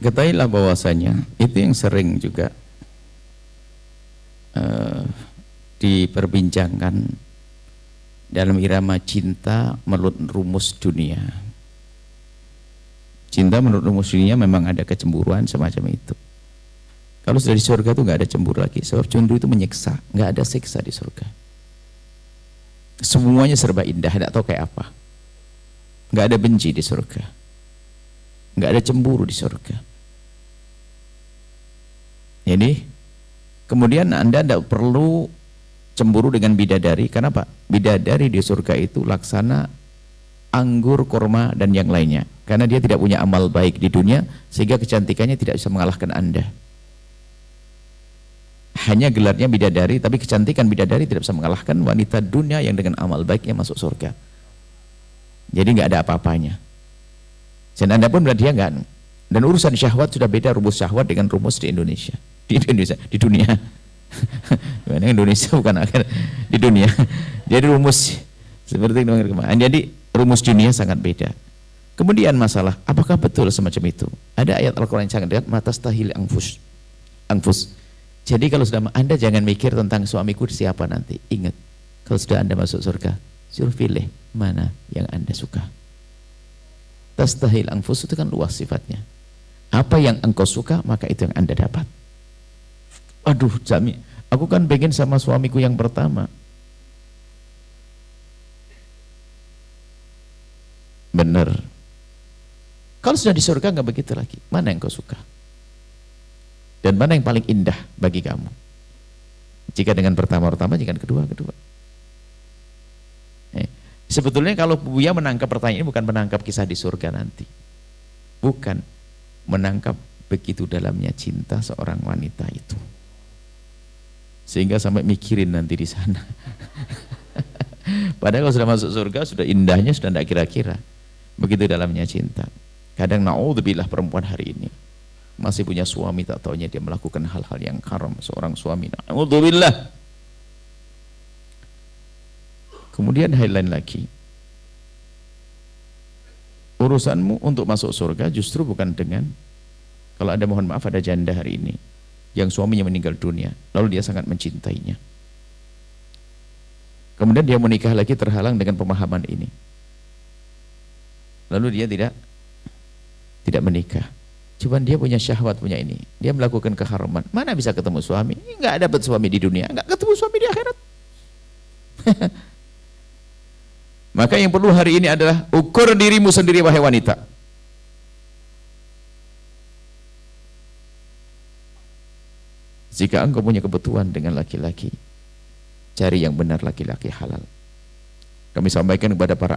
Ketahuilah bahwasanya itu yang sering juga diperbincangkan dalam irama cinta menurut rumus dunia. Cinta menurut rumus dunia memang ada kecemburuan semacam itu. Kalau sudah di surga itu nggak ada cemburu lagi, sebab cemburu itu menyiksa, nggak ada siksa di surga. Semuanya serba indah, tidak tahu kayak apa. Nggak ada benci di surga, nggak ada cemburu di surga. Jadi kemudian Anda tidak perlu cemburu dengan bidadari. Kenapa? Bidadari di surga itu laksana anggur, korma, dan yang lainnya. Karena dia tidak punya amal baik di dunia, sehingga kecantikannya tidak bisa mengalahkan Anda. Hanya gelarnya bidadari, tapi kecantikan bidadari tidak bisa mengalahkan wanita dunia yang dengan amal baiknya masuk surga. Jadi nggak ada apa-apanya. Dan Anda pun berarti dia nggak. Dan urusan syahwat sudah beda rumus syahwat dengan rumus di Indonesia. Di dunia. Indonesia bukan akhir di dunia. Jadi rumus seperti itu. Jadi rumus dunia sangat beda. Kemudian masalah, apakah betul semacam itu? Ada ayat Al-Quran yang sangat dekat, matastahil anfus. Jadi kalau sudah Anda jangan mikir tentang suamiku siapa nanti. Ingat, kalau sudah Anda masuk surga, suruh pilih mana yang Anda suka. Tastahil anfus itu kan luas sifatnya. Apa yang engkau suka, maka itu yang Anda dapat. Aduh, Jami, aku kan pengen sama suamiku yang pertama. Benar. Kalau sudah di surga nggak begitu lagi. Mana yang kau suka? Dan mana yang paling indah bagi kamu? Jika dengan pertama-pertama, jika kedua. Sebetulnya kalau Buya menangkap pertanyaan ini bukan menangkap kisah di surga nanti. Bukan. Menangkap begitu dalamnya cinta seorang wanita itu. Sehingga sampai mikirin nanti di sana. Padahal kalau sudah masuk surga, sudah indahnya, sudah tidak kira-kira. Begitu dalamnya cinta. Kadang naudzubillah perempuan hari ini masih punya suami, tak taunya dia melakukan hal-hal yang haram. Seorang suami, naudzubillah. Kemudian hal lain lagi, urusanmu untuk masuk surga justru bukan dengan, kalau ada mohon maaf ada janda hari ini yang suaminya meninggal dunia, lalu dia sangat mencintainya, kemudian dia menikah lagi terhalang dengan pemahaman ini, lalu dia tidak menikah, cuman dia punya syahwat, punya ini, dia melakukan keharaman. Mana bisa ketemu suami? Nggak dapat suami di dunia, nggak ketemu suami di akhirat. Maka yang perlu hari ini adalah ukur dirimu sendiri, wahai wanita. Jika engkau punya kebutuhan dengan laki-laki, cari yang benar, laki-laki halal. Kami sampaikan kepada para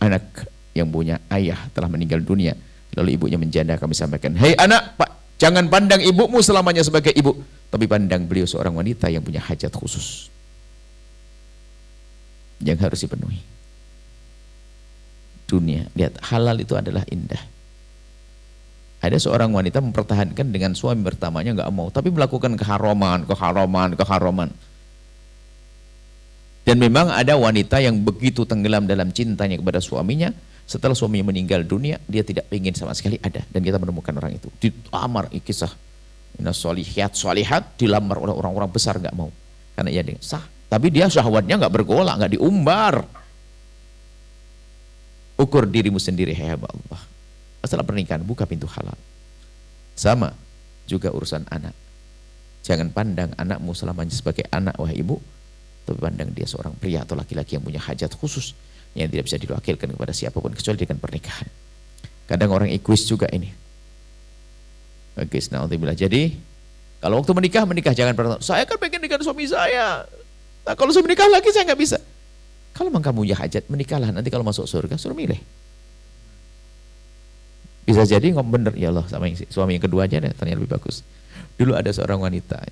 anak yang punya ayah telah meninggal dunia, lalu ibunya menjanda, kami sampaikan, hei anak, Pak, jangan pandang ibumu selamanya sebagai ibu, tapi pandang beliau seorang wanita yang punya hajat khusus yang harus dipenuhi. Dunia, lihat, halal itu adalah indah. Ada seorang wanita mempertahankan dengan suami pertamanya nggak mau, tapi melakukan keharaman. Dan memang ada wanita yang begitu tenggelam dalam cintanya kepada suaminya, setelah suaminya meninggal dunia, dia tidak ingin sama sekali ada. Dan kita menemukan orang itu dilamar, kisah solihat dilamar oleh orang-orang besar, nggak mau karena ia sah, tapi dia syahwatnya nggak bergolak, nggak diumbar. Ukur dirimu sendiri, hai hamba Allah. Masalah pernikahan, buka pintu halal. Sama juga urusan anak. Jangan pandang anakmu selamanya sebagai anak, wahai ibu, tapi pandang dia seorang pria atau laki-laki yang punya hajat khusus yang tidak bisa diwakilkan kepada siapapun kecuali dengan pernikahan. Kadang orang egois juga ini. Egois, naudzubillah. Jadi kalau waktu menikah jangan pernah, saya kan pengen nikah dengan suami saya. Nah, kalau saya menikah lagi saya nggak bisa. Kalau memang kamu punya hajat, menikahlah. Nanti kalau masuk surga suruh milih. Bisa jadi ngomong bener, ya Allah, sama suami yang kedua aja deh, ternyata lebih bagus. Dulu ada seorang wanita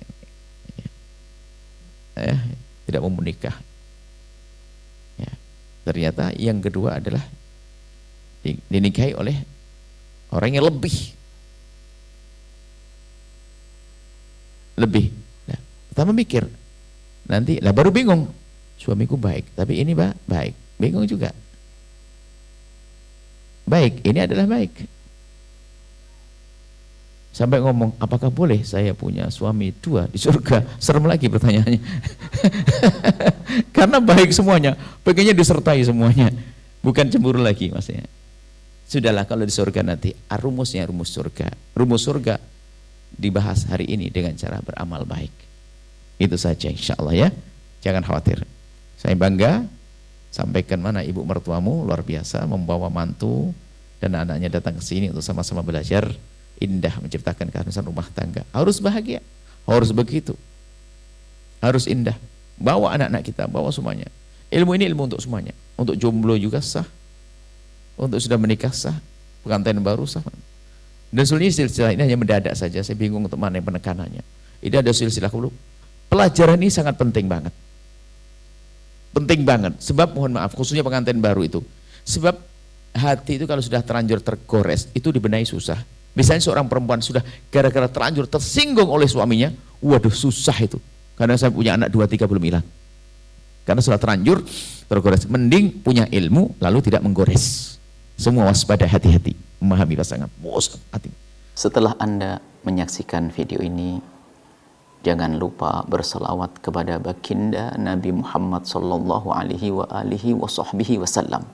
tidak mau menikah. Ya, ternyata yang kedua adalah dinikahi oleh orang yang lebih. Nah, pertama mikir, nanti lah baru bingung. Suamiku baik, tapi ini baik, bingung juga. Baik, ini adalah baik. Sampai ngomong, apakah boleh saya punya suami 2 di surga? Serem lagi pertanyaannya. Karena baik semuanya, pengennya disertai semuanya. Bukan cemburu lagi maksudnya. Sudahlah kalau di surga nanti, rumusnya rumus surga. Rumus surga dibahas hari ini dengan cara beramal baik. Itu saja insya Allah ya. Jangan khawatir. Saya bangga, sampaikan mana ibu mertuamu luar biasa, membawa mantu dan anaknya datang ke sini untuk sama-sama belajar. Indah menciptakan keharusan rumah tangga. Harus bahagia, harus begitu, harus indah. Bawa anak-anak kita, bawa semuanya. Ilmu ini ilmu untuk semuanya. Untuk jomblo juga sah, untuk sudah menikah sah, pengantin baru sah. Dan silsilah ini hanya mendadak saja. Saya bingung untuk mana yang penekanannya. Ini ada silsilah dulu. Pelajaran ini sangat penting banget. Penting banget. Sebab mohon maaf, khususnya pengantin baru itu. Sebab hati itu kalau sudah terlanjur tergores, itu dibenahi susah. Misalnya seorang perempuan sudah gara-gara terlanjur tersinggung oleh suaminya, waduh susah itu. Karena saya punya anak 2-3 belum hilang. Karena sudah terlanjur tergores. Mending punya ilmu lalu tidak menggores. Semua waspada, hati-hati memahami pasangan. Hati. Setelah Anda menyaksikan video ini, jangan lupa berselawat kepada baginda Nabi Muhammad sallallahu alaihi wa alihi wa sahbihi wasallam.